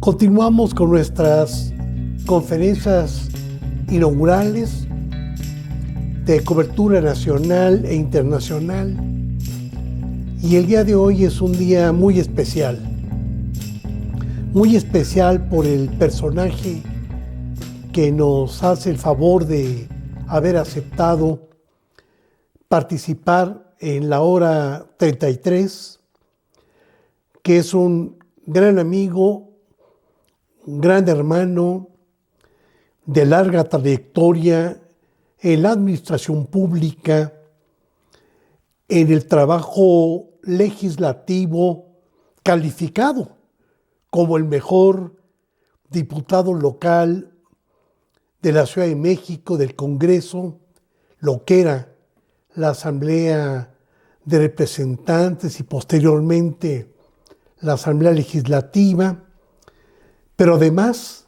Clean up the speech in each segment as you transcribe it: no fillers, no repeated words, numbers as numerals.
Continuamos con nuestras conferencias inaugurales de cobertura nacional e internacional, y el día de hoy es un día muy especial por el personaje que nos hace el favor de haber aceptado participar en la hora 33, que es un gran amigo, un gran hermano de larga trayectoria en la administración pública, en el trabajo legislativo, calificado como el mejor diputado local de la Ciudad de México, del Congreso, lo que era la Asamblea de Representantes y posteriormente la Asamblea Legislativa, pero además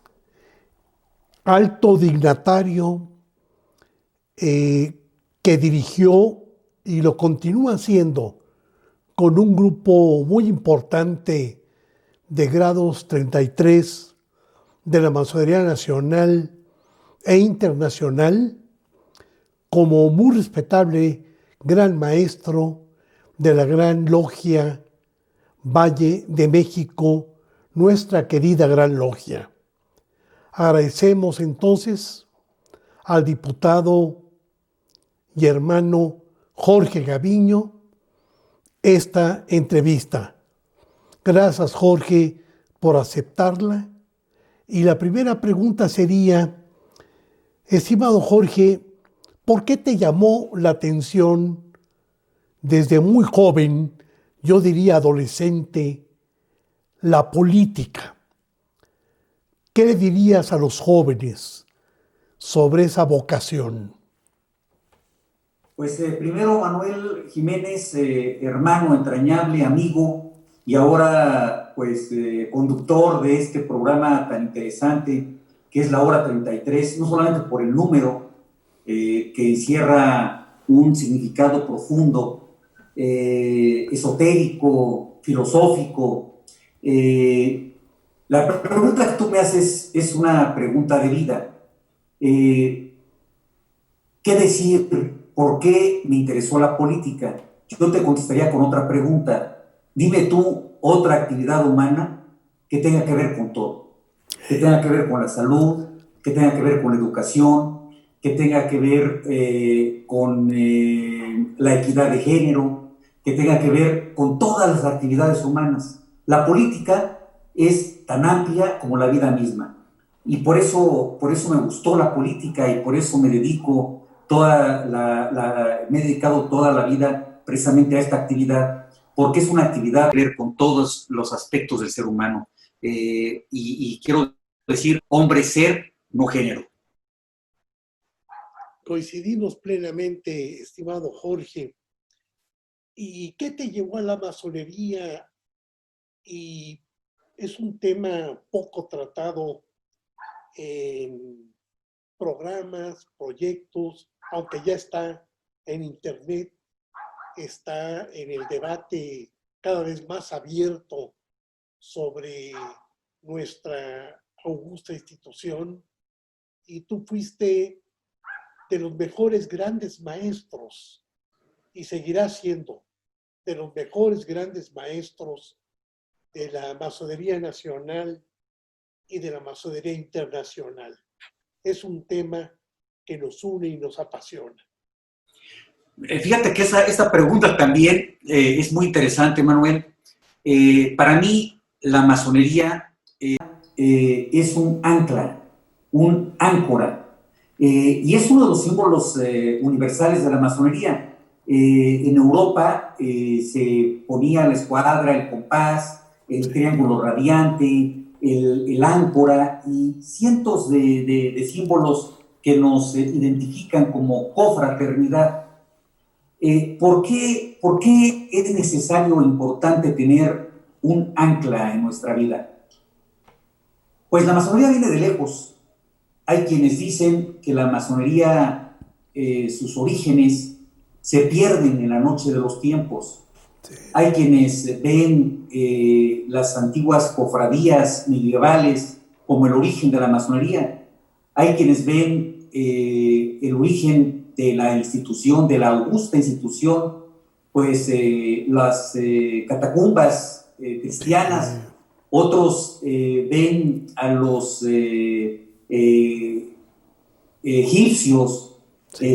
alto dignatario que dirigió y lo continúa haciendo con un grupo muy importante de grados 33 de la Masonería Nacional e Internacional, como muy respetable gran maestro de la Gran Logia Valle de México, nuestra querida Gran Logia. Agradecemos entonces al diputado y hermano Jorge Gaviño esta entrevista. Gracias, Jorge, por aceptarla. Y la primera pregunta sería, estimado Jorge, ¿por qué te llamó la atención desde muy joven, yo diría adolescente, la política? ¿Qué le dirías a los jóvenes sobre esa vocación? Pues primero, Manuel Jiménez, hermano entrañable, amigo, y ahora pues conductor de este programa tan interesante que es la hora 33, no solamente por el número que encierra un significado profundo, esotérico, filosófico. La pregunta que tú me haces es una pregunta de vida. ¿Qué decir? ¿Por qué me interesó la política? Yo te contestaría con otra pregunta. Dime tú otra actividad humana que tenga que ver con todo. Que tenga que ver con la salud, que tenga que ver con la educación, que tenga que ver con la equidad de género, que tenga que ver con todas las actividades humanas. La política es tan amplia como la vida misma. Y por eso me gustó la política y por eso me dedico me he dedicado toda la vida precisamente a esta actividad, porque es una actividad que tiene que ver con todos los aspectos del ser humano. Y quiero decir, hombre, ser, no género. Coincidimos plenamente, estimado Jorge. ¿Y qué te llevó a la masonería? Y es un tema poco tratado en programas, proyectos, aunque ya está en internet, está en el debate cada vez más abierto sobre nuestra augusta institución, y tú fuiste de los mejores grandes maestros y seguirás siendo de los mejores grandes maestros de la masonería nacional y de la masonería internacional. Es un tema que nos une y nos apasiona. Fíjate que esta pregunta también es muy interesante, Manuel. Para mí, la masonería es un ancla, un áncora, y es uno de los símbolos universales de la masonería. En Europa se ponía la escuadra, el compás, el triángulo radiante, el áncora y cientos de símbolos que nos identifican como cofraternidad. ¿Por qué es necesario e importante tener un ancla en nuestra vida? Pues la masonería viene de lejos. Hay quienes dicen que la masonería, sus orígenes, se pierden en la noche de los tiempos. Hay quienes ven las antiguas cofradías medievales como el origen de la masonería. Hay quienes ven el origen de la institución, de la augusta institución, pues las catacumbas cristianas. Otros ven a los egipcios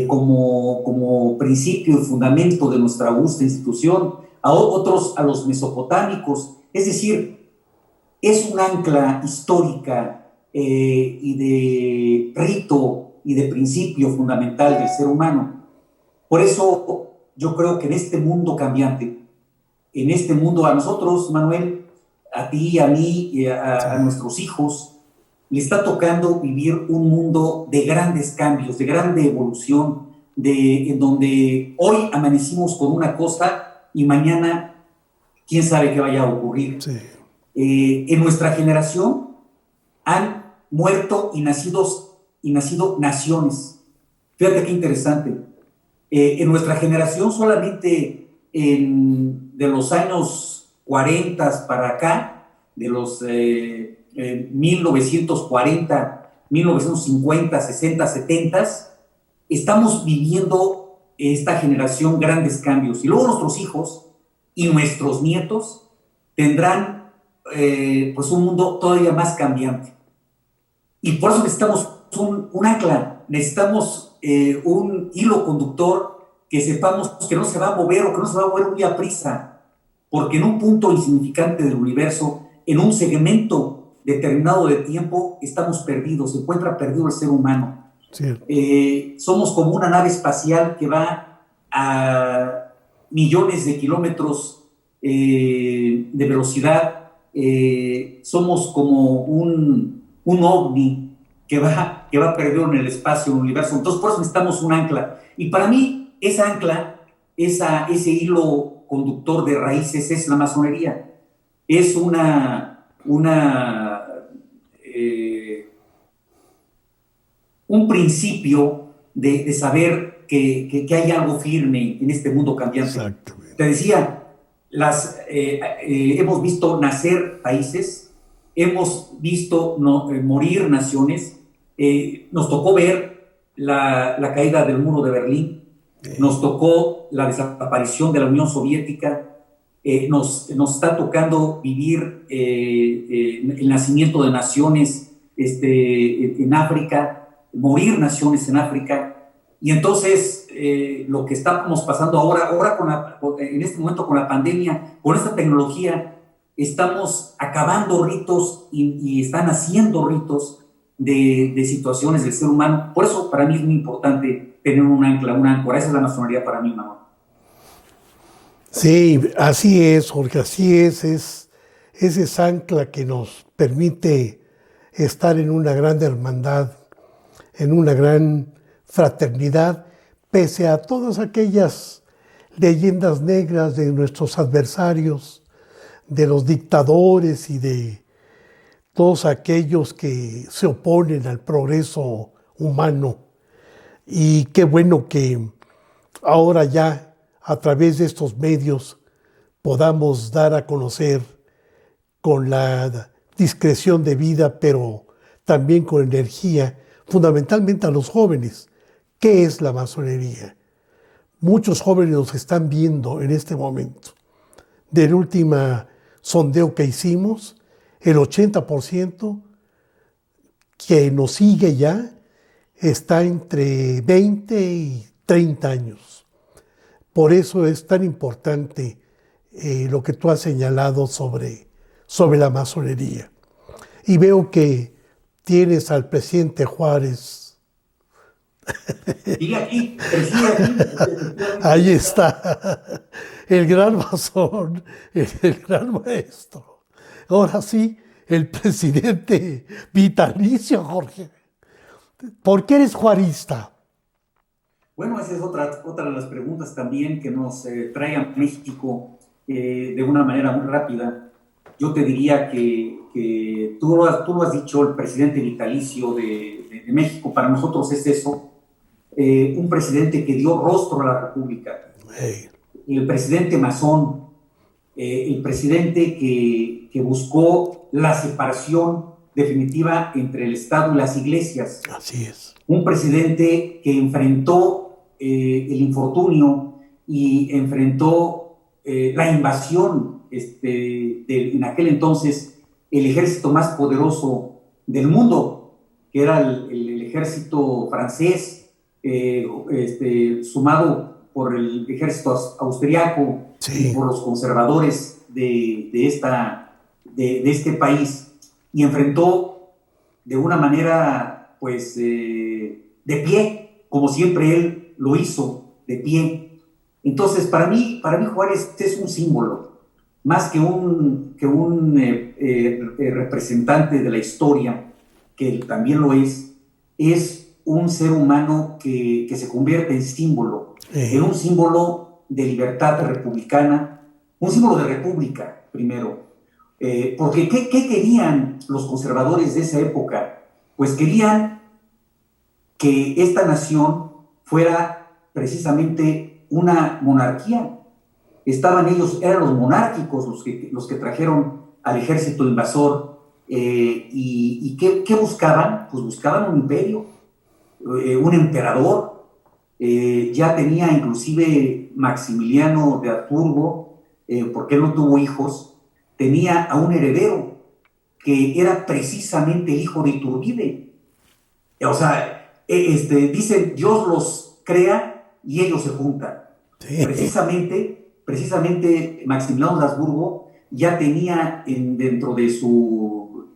como principio y fundamento de nuestra augusta institución, a otros a los mesopotámicos. Es decir, es un ancla histórica y de rito y de principio fundamental del ser humano. Por eso yo creo que en este mundo cambiante, en este mundo, a nosotros, Manuel, a ti, a mí, y a nuestros hijos, le está tocando vivir un mundo de grandes cambios, de grande evolución, en donde hoy amanecimos con una cosa y mañana quién sabe qué vaya a ocurrir. Sí. En nuestra generación han muerto y nacido naciones. Fíjate qué interesante. En nuestra generación solamente de los años 40 para acá, de los 1940, 1950, 60, 70, estamos viviendo esta generación grandes cambios. Y luego nuestros hijos y nuestros nietos tendrán pues un mundo todavía más cambiante. Y por eso necesitamos un ancla, necesitamos un hilo conductor que sepamos que no se va a mover o que no se va a mover muy a prisa, porque en un punto insignificante del universo, en un segmento determinado de tiempo, estamos perdidos, se encuentra perdido el ser humano. Sí. Somos como una nave espacial que va a millones de kilómetros de velocidad. Somos como un ovni que va perdido en el espacio, en el universo. Entonces, por eso necesitamos un ancla. Y para mí, esa ancla, ese hilo conductor de raíces es la masonería. Es un principio de saber que hay algo firme en este mundo cambiante. Exactamente. Te decía, hemos visto nacer países, hemos visto morir naciones, nos tocó ver la caída del muro de Berlín, nos tocó la desaparición de la Unión Soviética, nos está tocando vivir el nacimiento de naciones en África, morir naciones en África. Y entonces lo que estamos pasando ahora en este momento con la pandemia, con esta tecnología, estamos acabando ritos y están haciendo ritos de situaciones del ser humano. Por eso para mí es muy importante tener un ancla, una áncora. Esa es la masonería para mí, Manuel. Sí, así es, Jorge, así es esa ancla que nos permite estar en una gran hermandad, en una gran fraternidad, pese a todas aquellas leyendas negras de nuestros adversarios, de los dictadores y de todos aquellos que se oponen al progreso humano. Y qué bueno que ahora ya a través de estos medios podamos dar a conocer con la discreción debida, pero también con energía, fundamentalmente a los jóvenes, ¿qué es la masonería? Muchos jóvenes nos están viendo en este momento. Del último sondeo que hicimos, el 80% que nos sigue ya está entre 20 y 30 años. Por eso es tan importante lo que tú has señalado sobre la masonería. Y veo que tienes al presidente Juárez. Sigue aquí, presidente. Ahí está, el gran masón, el gran maestro. Ahora sí, el presidente vitalicio, Jorge. ¿Por qué eres juarista? Bueno, esa es otra de las preguntas también que nos trae a México de una manera muy rápida. Yo te diría que tú lo has dicho, el presidente vitalicio de México, para nosotros es eso, un presidente que dio rostro a la República. Hey. El presidente masón, el presidente que buscó la separación definitiva entre el Estado y las iglesias. Así es. Un presidente que enfrentó el infortunio y enfrentó la invasión en aquel entonces el ejército más poderoso del mundo, que era el ejército francés, sumado por el ejército austriaco, Sí. y por los conservadores de este país, y enfrentó de una manera, pues, de pie, como siempre él lo hizo, de pie. Entonces, para mí Juárez es un símbolo, más que un representante de la historia, que también lo es un ser humano que se convierte en símbolo, en un símbolo de libertad republicana, un símbolo de república, primero. Porque ¿qué querían los conservadores de esa época? Pues querían que esta nación fuera precisamente una monarquía. Eran los monárquicos los que trajeron al ejército invasor. ¿Y qué buscaban? Pues buscaban un imperio, un emperador. Ya tenía inclusive Maximiliano de Habsburgo, porque él no tuvo hijos, tenía a un heredero que era precisamente el hijo de Iturbide. O sea, dicen, Dios los crea y ellos se juntan. Sí. Precisamente Maximiliano de Habsburgo ya tenía dentro de su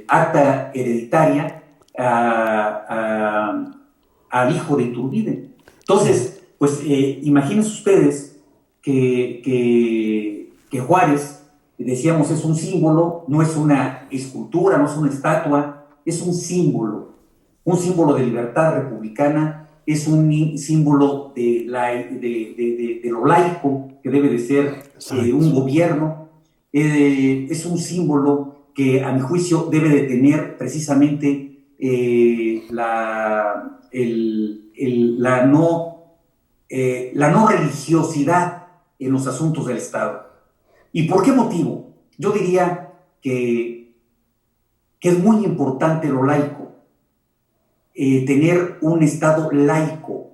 acta hereditaria al hijo de Iturbide. Entonces, pues imagínense ustedes que Juárez, decíamos, es un símbolo, no es una escultura, no es una estatua, es un símbolo de libertad republicana, es un símbolo de lo laico que debe de ser un gobierno, es un símbolo que a mi juicio debe de tener precisamente la no religiosidad en los asuntos del Estado. ¿Y por qué motivo? Yo diría que es muy importante lo laico, tener un Estado laico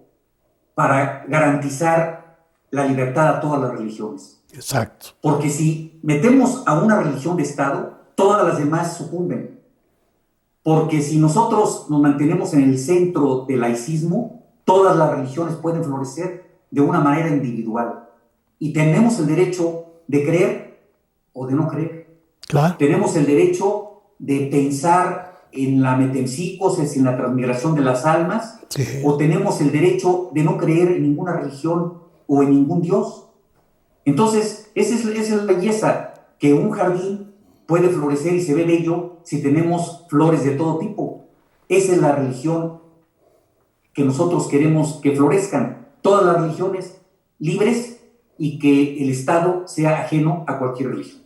para garantizar la libertad a todas las religiones. Exacto. Porque si metemos a una religión de Estado, todas las demás sucumben. Porque si nosotros nos mantenemos en el centro del laicismo, todas las religiones pueden florecer de una manera individual. Y tenemos el derecho de creer o de no creer. Claro. Tenemos el derecho de pensar en la metempsícosis, en la transmigración de las almas, sí. O tenemos el derecho de no creer en ninguna religión o en ningún Dios. Entonces, esa es la belleza, que un jardín puede florecer y se ve bello si tenemos flores de todo tipo. Esa es la religión que nosotros queremos que florezcan, todas las religiones libres, y que el Estado sea ajeno a cualquier religión.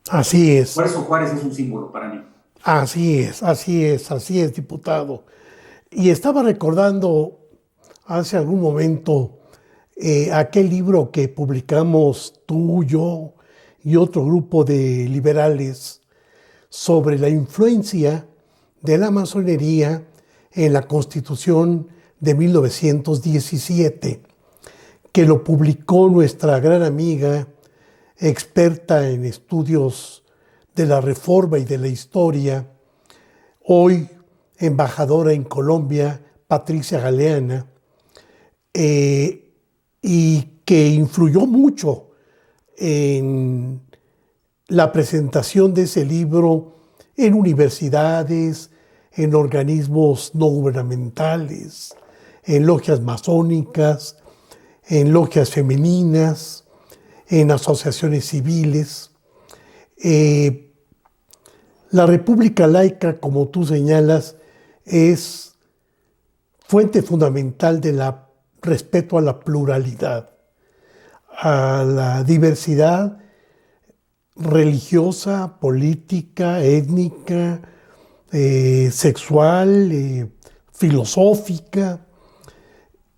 Así es. Por eso Juárez es un símbolo para mí. Así es, diputado. Y estaba recordando hace algún momento aquel libro que publicamos tú, yo y otro grupo de liberales sobre la influencia de la masonería en la Constitución de 1917, que lo publicó nuestra gran amiga, experta en estudios de la Reforma y de la historia, hoy embajadora en Colombia, Patricia Galeana, y que influyó mucho en la presentación de ese libro en universidades, en organismos no gubernamentales, en logias masónicas, en logias femeninas, en asociaciones civiles. La República Laica, como tú señalas, es fuente fundamental del respeto a la pluralidad, a la diversidad religiosa, política, étnica, sexual, filosófica.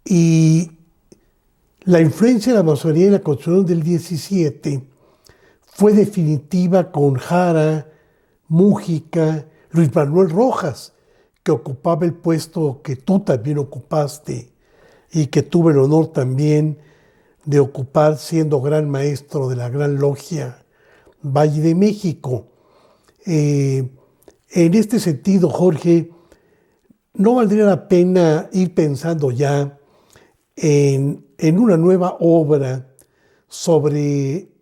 Y la influencia de la masonería en la Constitución del 17 fue definitiva con Jara, Mújica, Luis Manuel Rojas, que ocupaba el puesto que tú también ocupaste y que tuve el honor también de ocupar siendo gran maestro de la Gran Logia Valle de México. En este sentido, Jorge, ¿no valdría la pena ir pensando ya en una nueva obra sobre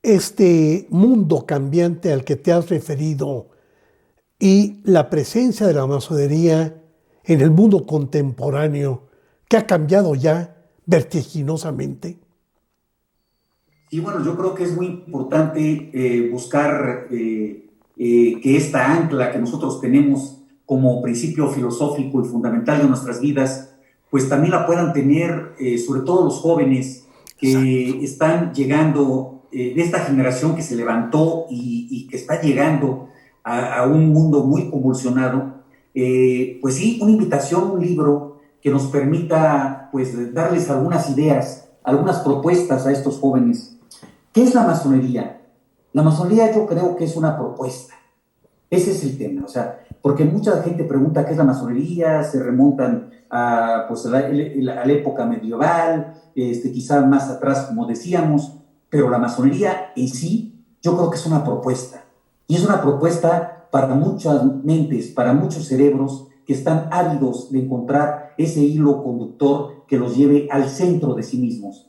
este mundo cambiante al que te has referido y la presencia de la masonería en el mundo contemporáneo que ha cambiado ya vertiginosamente? Y bueno, yo creo que es muy importante buscar que esta ancla que nosotros tenemos como principio filosófico y fundamental de nuestras vidas, pues también la puedan tener sobre todo los jóvenes que Exacto. están llegando de esta generación que se levantó y que está llegando a un mundo muy convulsionado. Pues sí, una invitación, un libro que nos permita pues darles algunas ideas, algunas propuestas a estos jóvenes. ¿Qué es la masonería? La masonería yo creo que es una propuesta. Ese es el tema, o sea, porque mucha gente pregunta qué es la masonería, se remontan a, pues, a la época medieval, quizás más atrás, como decíamos, pero la masonería en sí, yo creo que es una propuesta. Y es una propuesta para muchas mentes, para muchos cerebros que están ávidos de encontrar ese hilo conductor que los lleve al centro de sí mismos.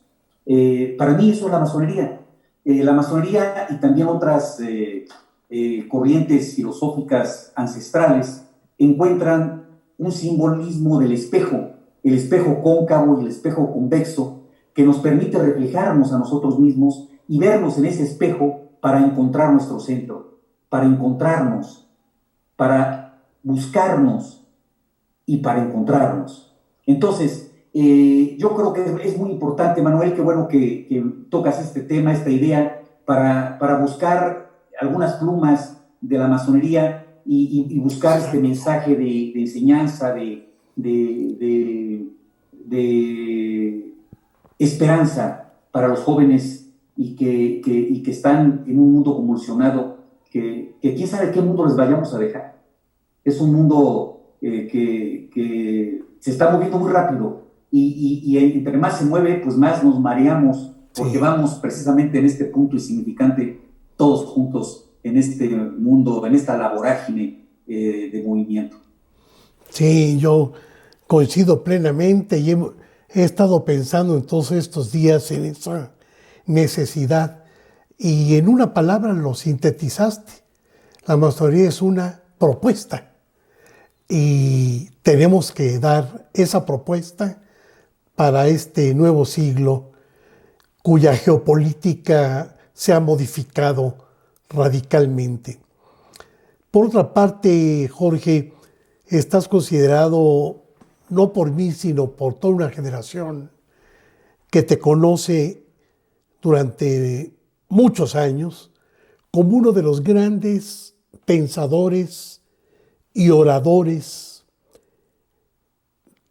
Para mí eso es la masonería. La masonería y también otras corrientes filosóficas ancestrales encuentran un simbolismo del espejo, el espejo cóncavo y el espejo convexo, que nos permite reflejarnos a nosotros mismos y vernos en ese espejo para encontrar nuestro centro, para encontrarnos, para buscarnos y para encontrarnos. Entonces, yo creo que es muy importante, Manuel, qué bueno que tocas este tema, esta idea, para buscar algunas plumas de la masonería y buscar este Exacto. mensaje de enseñanza, de esperanza para los jóvenes y que están en un mundo convulsionado, que quién sabe qué mundo les vayamos a dejar. Es un mundo que se está moviendo muy rápido y entre más se mueve, pues más nos mareamos, porque Sí, vamos precisamente en este punto insignificante, todos juntos en este mundo, en esta vorágine de movimiento. sí, yo coincido plenamente y he estado pensando en todos estos días en esa necesidad y en una palabra lo sintetizaste. La masonería es una propuesta y tenemos que dar esa propuesta para este nuevo siglo cuya geopolítica se ha modificado radicalmente. Por otra parte, Jorge, estás considerado, no por mí, sino por toda una generación que te conoce durante muchos años, como uno de los grandes pensadores y oradores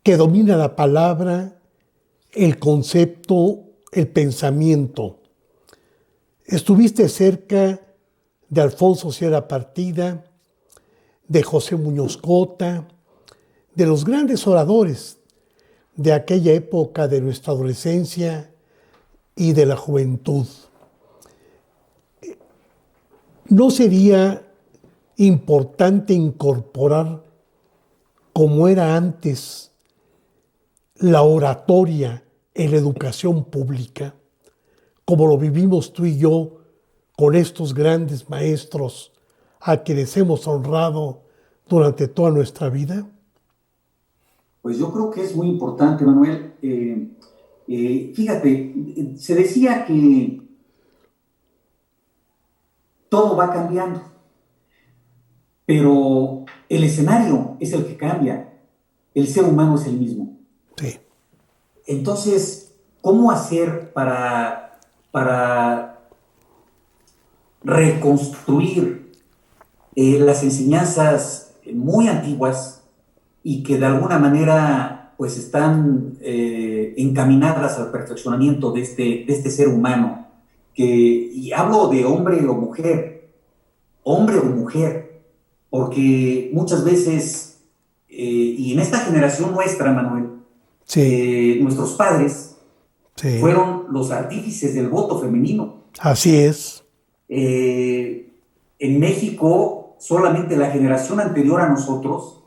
que domina la palabra, el concepto, el pensamiento. Estuviste cerca de Alfonso Sierra Partida, de José Muñoz Cota, de los grandes oradores de aquella época de nuestra adolescencia y de la juventud. ¿No sería importante incorporar, como era antes, la oratoria en la educación pública, como lo vivimos tú y yo con estos grandes maestros a quienes hemos honrado durante toda nuestra vida? Pues yo creo que es muy importante, Manuel. Fíjate, se decía que todo va cambiando, pero el escenario es el que cambia, el ser humano es el mismo. Sí, Entonces, ¿cómo hacer para reconstruir las enseñanzas muy antiguas y que de alguna manera pues están encaminadas al perfeccionamiento de este ser humano y hablo de hombre o mujer, porque muchas veces, y en esta generación nuestra, Manuel, Sí, nuestros padres sí, fueron los artífices del voto femenino. así es. En México, solamente la generación anterior a nosotros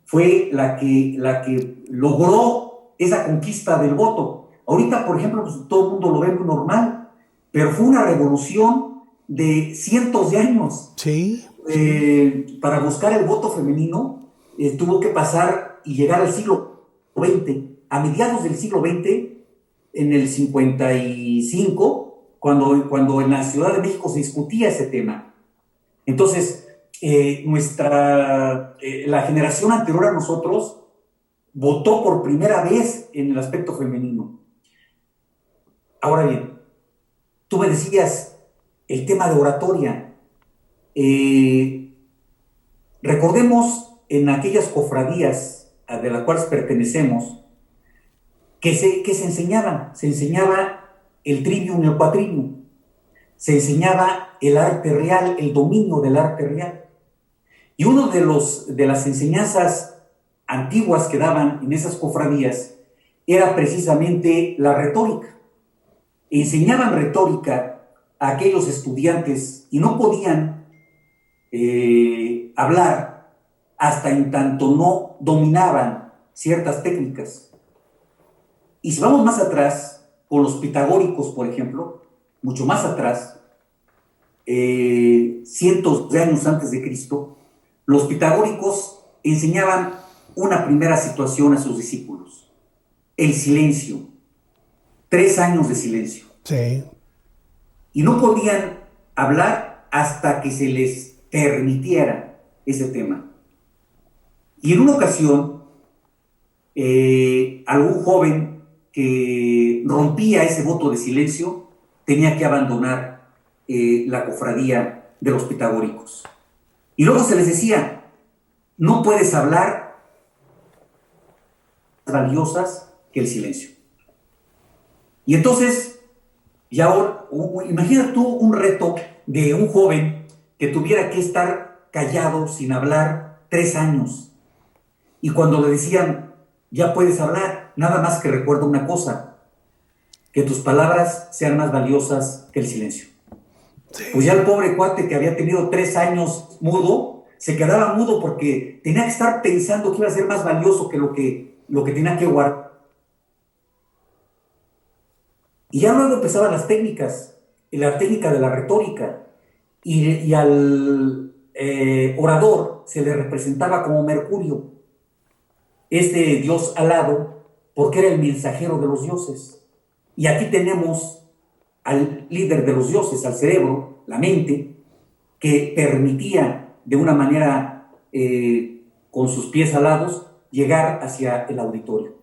fue la que logró esa conquista del voto. Ahorita, por ejemplo, pues, todo el mundo lo ve muy normal, pero fue una revolución de cientos de años. Sí, sí, Para buscar el voto femenino, tuvo que pasar y llegar al siglo XX. A mediados del siglo XX, en el 55, cuando en la Ciudad de México se discutía ese tema. Entonces, la generación anterior a nosotros votó por primera vez en el aspecto femenino. Ahora bien, tú me decías el tema de oratoria. Recordemos en aquellas cofradías de las cuales pertenecemos que se enseñaban. Se enseñaba el trivium y el quadrivium. Se enseñaba el arte real, el dominio del arte real. Y uno de las enseñanzas antiguas que daban en esas cofradías era precisamente la retórica. Enseñaban retórica a aquellos estudiantes y no podían hablar hasta en tanto no dominaban ciertas técnicas. Y si vamos más atrás, con los pitagóricos, por ejemplo, mucho más atrás, cientos de años antes de Cristo, los pitagóricos enseñaban una primera situación a sus discípulos: el silencio, 3 años de silencio. sí. Y no podían hablar hasta que se les permitiera ese tema. Y en una ocasión, algún joven que rompía ese voto de silencio tenía que abandonar la cofradía de los pitagóricos. Y luego se les decía: no puedes hablar más valiosas que el silencio. Y entonces, y ahora, imagina tú un reto de un joven que tuviera que estar callado, sin hablar, 3 años. Y cuando le decían: ya puedes hablar, nada más que recuerda una cosa, que tus palabras sean más valiosas que el silencio. Sí. Pues ya el pobre cuate que había tenido 3 años mudo, se quedaba mudo porque tenía que estar pensando que iba a ser más valioso que lo que tenía que guardar. Y ya luego empezaban las técnicas, la técnica de la retórica, y al orador se le representaba como Mercurio, este dios alado, porque era el mensajero de los dioses. Y aquí tenemos al líder de los dioses, al cerebro, la mente, que permitía de una manera, con sus pies alados, llegar hacia el auditorio.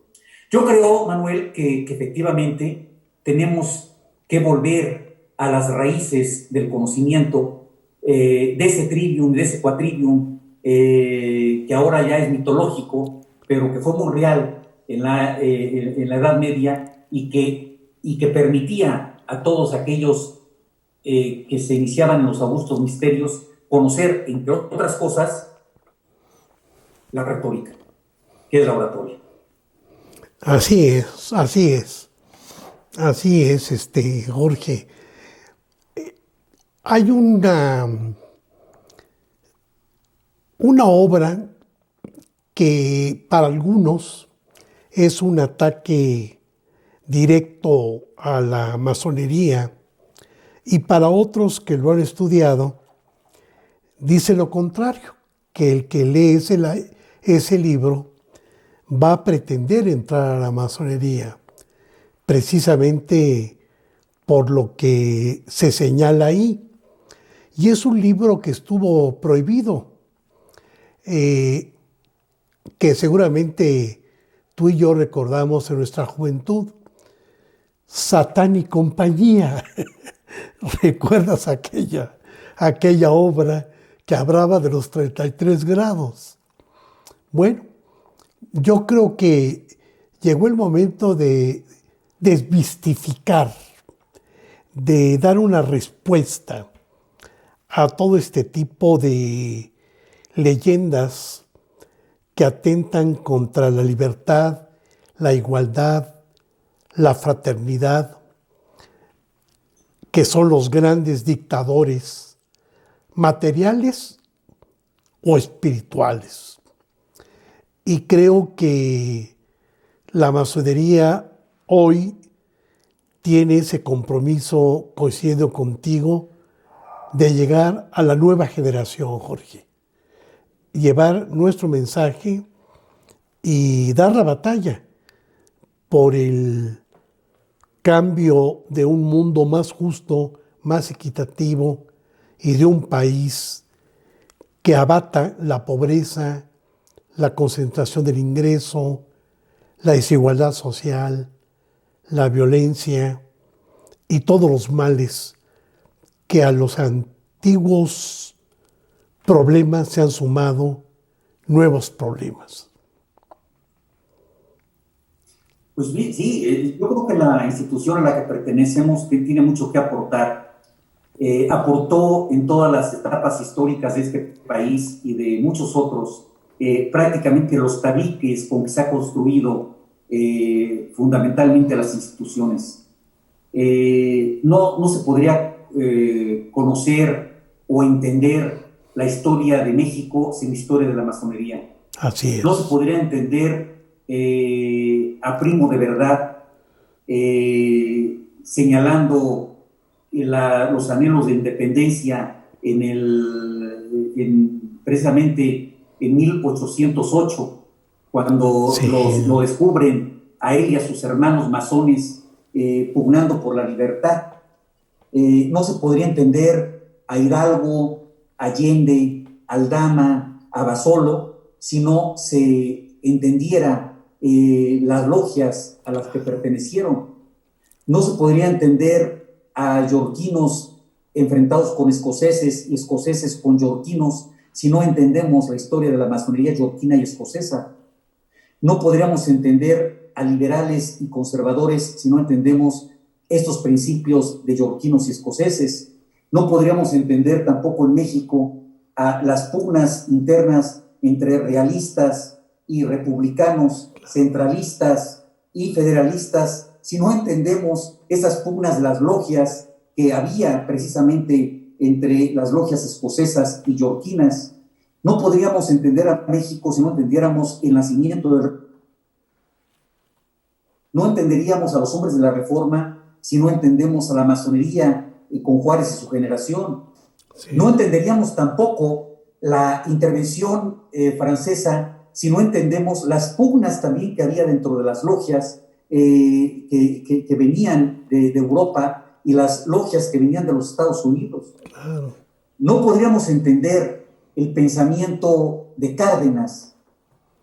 Yo creo, Manuel, que efectivamente tenemos que volver a las raíces del conocimiento, de ese trivium, de ese quadrivium, que ahora ya es mitológico, pero que fue muy real en la Edad Media, y que permitía a todos aquellos que se iniciaban en los augustos misterios conocer, entre otras cosas, la retórica, que es la oratoria. Así es, así es. Así es, Jorge. Hay una obra que para algunos es un ataque directo a la masonería, y para otros que lo han estudiado dice lo contrario, que el que lee ese libro va a pretender entrar a la masonería, precisamente por lo que se señala ahí. Y es un libro que estuvo prohibido, que seguramente tú y yo recordamos en nuestra juventud: Satán y compañía. ¿Recuerdas aquella obra que hablaba de los 33 grados? Bueno, yo creo que llegó el momento de desmistificar, de dar una respuesta a todo este tipo de leyendas que atentan contra la libertad, la igualdad, la fraternidad, que son los grandes dictadores materiales o espirituales. Y creo que la masonería hoy tiene ese compromiso, coincido contigo, de llegar a la nueva generación, Jorge. Llevar nuestro mensaje y dar la batalla por el cambio de un mundo más justo, más equitativo y de un país que abata la pobreza, la concentración del ingreso, la desigualdad social, la violencia y todos los males que a los antiguos problemas se han sumado nuevos problemas. Pues bien, sí, yo creo que la institución a la que pertenecemos tiene mucho que aportar. Aportó en todas las etapas históricas de este país y de muchos otros, prácticamente los tabiques con que se ha construido fundamentalmente las instituciones. No se podría conocer o entender la historia de México sin la historia de la masonería. Así es. No se podría entender a Primo de Verdad señalando los anhelos de independencia precisamente en 1808, cuando Sí. lo descubren a él y a sus hermanos masones pugnando por la libertad. No se podría entender a Hidalgo, Allende, Aldama, a Basolo, si no se entendiera las logias a las que pertenecieron. No se podría entender a yorquinos enfrentados con escoceses y escoceses con yorquinos si no entendemos la historia de la masonería yorquina y escocesa. No podríamos entender a liberales y conservadores si no entendemos estos principios de yorquinos y escoceses. No podríamos entender tampoco en México a las pugnas internas entre realistas y republicanos, centralistas y federalistas, si no entendemos esas pugnas de las logias que había precisamente entre las logias escocesas y yorquinas. No podríamos entender a México si no entendiéramos el nacimiento no entenderíamos a los hombres de la Reforma si no entendemos a la masonería con Juárez y su generación. Sí. No entenderíamos tampoco la intervención francesa si no entendemos las pugnas también que había dentro de las logias que venían de Europa y las logias que venían de los Estados Unidos. Claro. No podríamos entender el pensamiento de Cárdenas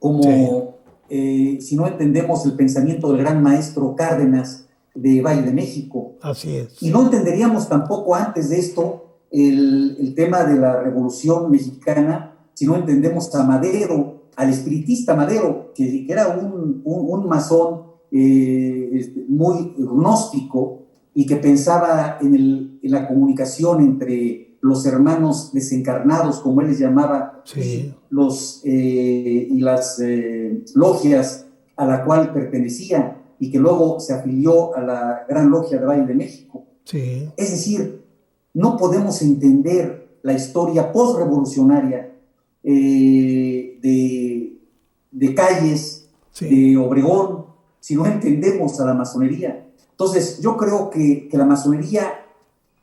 como si no entendemos el pensamiento del gran maestro Cárdenas de Valle de México. Así es. Y no entenderíamos tampoco antes de esto el tema de la Revolución Mexicana si no entendemos a Madero, al espiritista Madero, que era un masón muy gnóstico y que pensaba en la comunicación entre los hermanos desencarnados, como él les llamaba, sí. Y las logias a la cual pertenecía y que luego se afilió a la Gran Logia de Valle de México. Sí. Es decir, no podemos entender la historia postrevolucionaria de Calles, sí, de Obregón, si no entendemos a la masonería. Entonces, yo creo que la masonería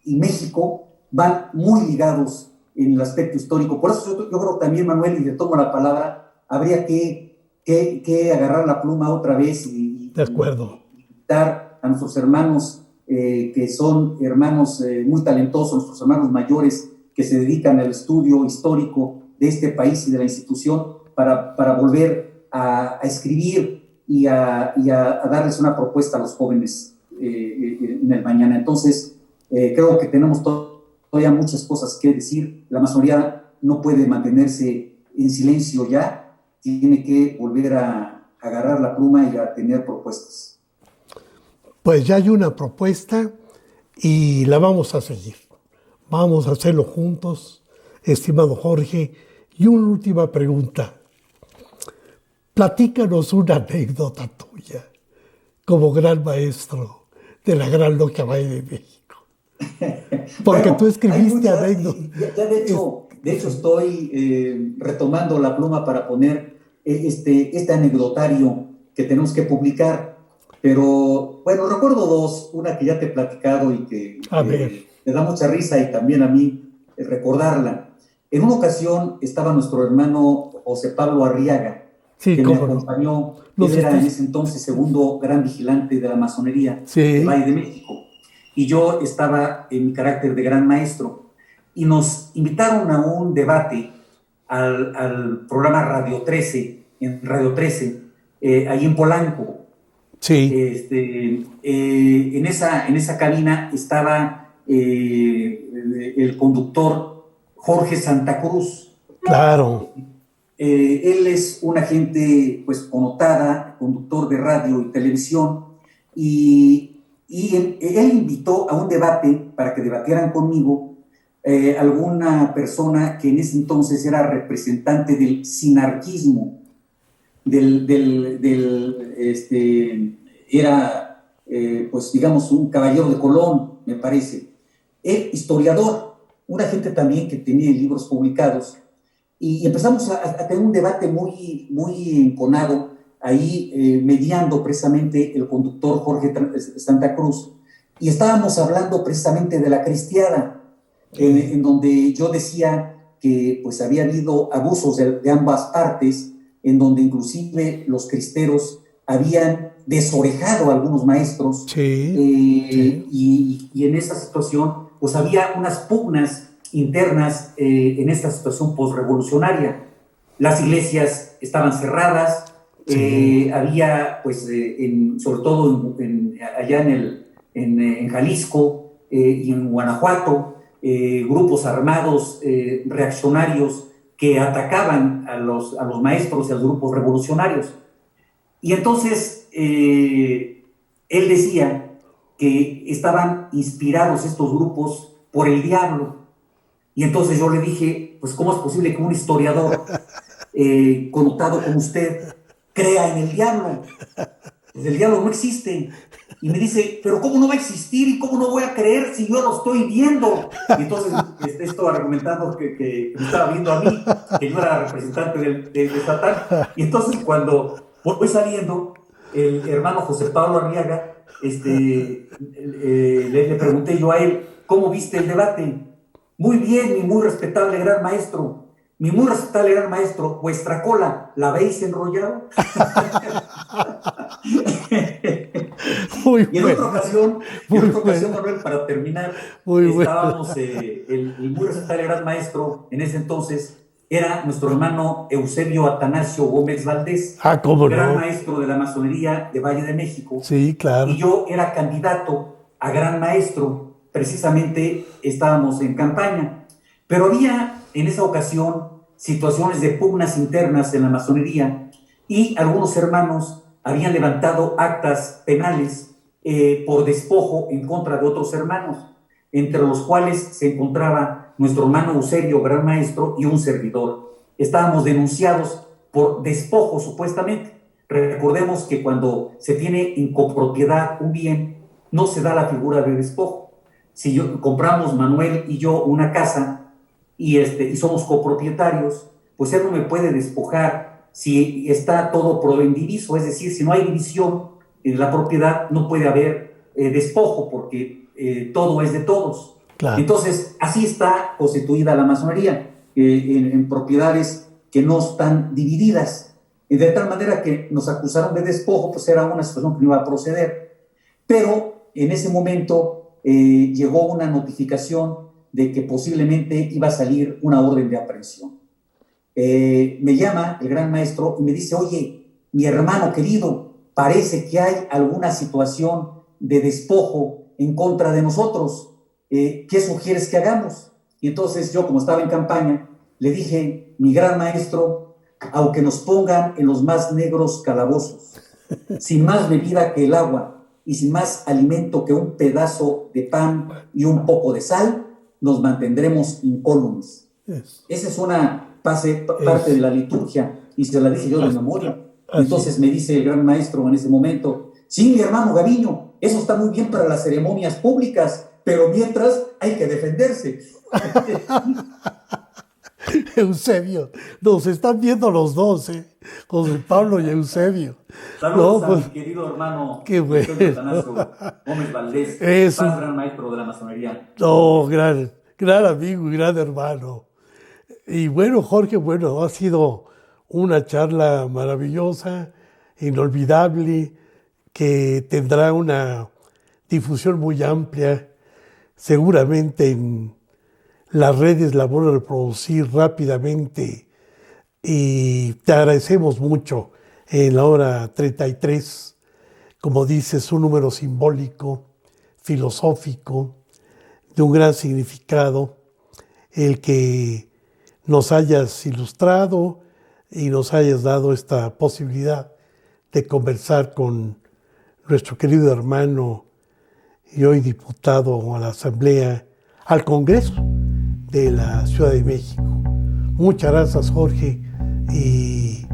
y México van muy ligados en el aspecto histórico. Por eso yo creo también, Manuel, y le tomo la palabra, habría que agarrar la pluma otra vez y de acuerdo, invitar a nuestros hermanos que son hermanos muy talentosos, nuestros hermanos mayores que se dedican al estudio histórico de este país y de la institución para volver a escribir y a darles una propuesta a los jóvenes en el mañana. Entonces, creo que tenemos todavía muchas cosas que decir. La masonería no puede mantenerse en silencio ya, tiene que volver a agarrar la pluma y a tener propuestas. Pues ya hay una propuesta y la vamos a seguir. Vamos a hacerlo juntos, estimado Jorge. Y una última pregunta. Platícanos una anécdota tuya como gran maestro de la Gran Logia Valle de México. Porque Bueno, tú escribiste hay muchas, anécdotas. ya de hecho estoy retomando la pluma para poner este anecdotario que tenemos que publicar. Pero bueno, recuerdo dos, una que ya te he platicado y que A ver, me da mucha risa y también a mí recordarla. En una ocasión estaba nuestro hermano José Pablo Arriaga, sí, que me cómo no. acompañó. Los Él era en estés- ese entonces segundo gran vigilante de la masonería de Sí, Valle de México. Y yo estaba en mi carácter de gran maestro. Y nos invitaron a un debate al programa Radio 13, en Radio 13, ahí en Polanco. sí, En esa cabina estaba el conductor Jorge Santa Cruz. claro. Él es una gente pues connotada, conductor de radio y televisión, y él invitó a un debate para que debatieran conmigo alguna persona que en ese entonces era representante del sinarquismo, era, pues digamos, un caballero de Colón, me parece. Historiador, una gente también que tenía libros publicados, y empezamos a tener un debate muy enconado, ahí mediando precisamente el conductor Jorge Santa Cruz, y estábamos hablando precisamente de la cristiada, en donde yo decía que pues había habido abusos de ambas partes, en donde inclusive los cristeros habían desorejado a algunos maestros, Sí, sí. y en esa situación pues había unas pugnas internas en esta situación posrevolucionaria. Las iglesias estaban cerradas, Sí. había pues sobre todo allá en Jalisco y en Guanajuato, grupos armados reaccionarios que atacaban a los maestros y a los grupos revolucionarios. Y entonces él decía que estaban inspirados estos grupos por el diablo. Y entonces yo le dije, pues ¿cómo es posible que un historiador connotado como usted crea en el diablo? Pues el diablo no existe. Y me dice, pero ¿cómo no va a existir y cómo no voy a creer si yo lo estoy viendo? Y entonces esto argumentando que me estaba viendo a mí, que yo era representante de Satán. Y entonces cuando voy saliendo, el hermano José Pablo Arriaga, le pregunté yo a él, ¿cómo viste el debate? Muy bien, mi muy respetable gran maestro. Mi muy respetable gran maestro, vuestra cola, ¿la veis enrollado? Muy Y bueno, en muy otra ocasión, bueno, Manuel, para terminar, muy bueno. estábamos, el muy respetable gran maestro en ese entonces era nuestro hermano Eusebio Atanasio Gómez Valdés, Ah, cómo gran no. maestro de la masonería de Valle de México, Sí, y claro. yo era candidato a gran maestro, precisamente estábamos en campaña, pero había en esa ocasión situaciones de pugnas internas en la masonería y algunos hermanos habían levantado actas penales por despojo en contra de otros hermanos, entre los cuales se encontraba nuestro hermano Eusebio, gran maestro, y un servidor. Estábamos denunciados por despojo, supuestamente. Recordemos que cuando se tiene en copropiedad un bien, no se da la figura de despojo. Si compramos Manuel y yo una casa y somos copropietarios, pues él no me puede despojar si está todo provendiviso, es decir, si no hay división en la propiedad, no puede haber despojo porque todo es de todos. Claro. Entonces, así está constituida la masonería, en propiedades que no están divididas. Y de tal manera que nos acusaron de despojo, pues era una situación que no iba a proceder. Pero en ese momento llegó una notificación de que posiblemente iba a salir una orden de aprehensión. Me llama el gran maestro y me dice, oye, mi hermano querido, parece que hay alguna situación de despojo en contra de nosotros. ¿Qué sugieres que hagamos? Y entonces yo, como estaba en campaña, le dije, mi gran maestro, aunque nos pongan en los más negros calabozos, sin más bebida que el agua, y sin más alimento que un pedazo de pan y un poco de sal, nos mantendremos incólumes. Esa es una parte de la liturgia, y se la dije yo de memoria. Entonces me dice el gran maestro en ese momento: sí, mi hermano Gaviño, eso está muy bien para las ceremonias públicas, pero mientras hay que defenderse. Eusebio, nos están viendo los dos, José Pablo y Eusebio. Saludos a mi querido hermano qué bueno. Gómez Valdés, más gran maestro de la masonería. No, gran amigo y gran hermano. Y bueno, Jorge, ha sido una charla maravillosa, inolvidable, que tendrá una difusión muy amplia. Seguramente en las redes la van a reproducir rápidamente, y te agradecemos mucho en la hora 33. Como dices, un número simbólico, filosófico, de un gran significado, el que nos hayas ilustrado y nos hayas dado esta posibilidad de conversar con nuestro querido hermano y hoy diputado a la Asamblea, al Congreso de la Ciudad de México. Muchas gracias, Jorge. Y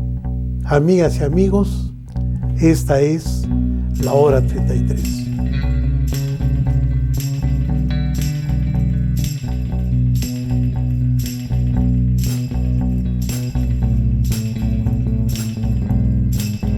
amigas y amigos, esta es la hora 33.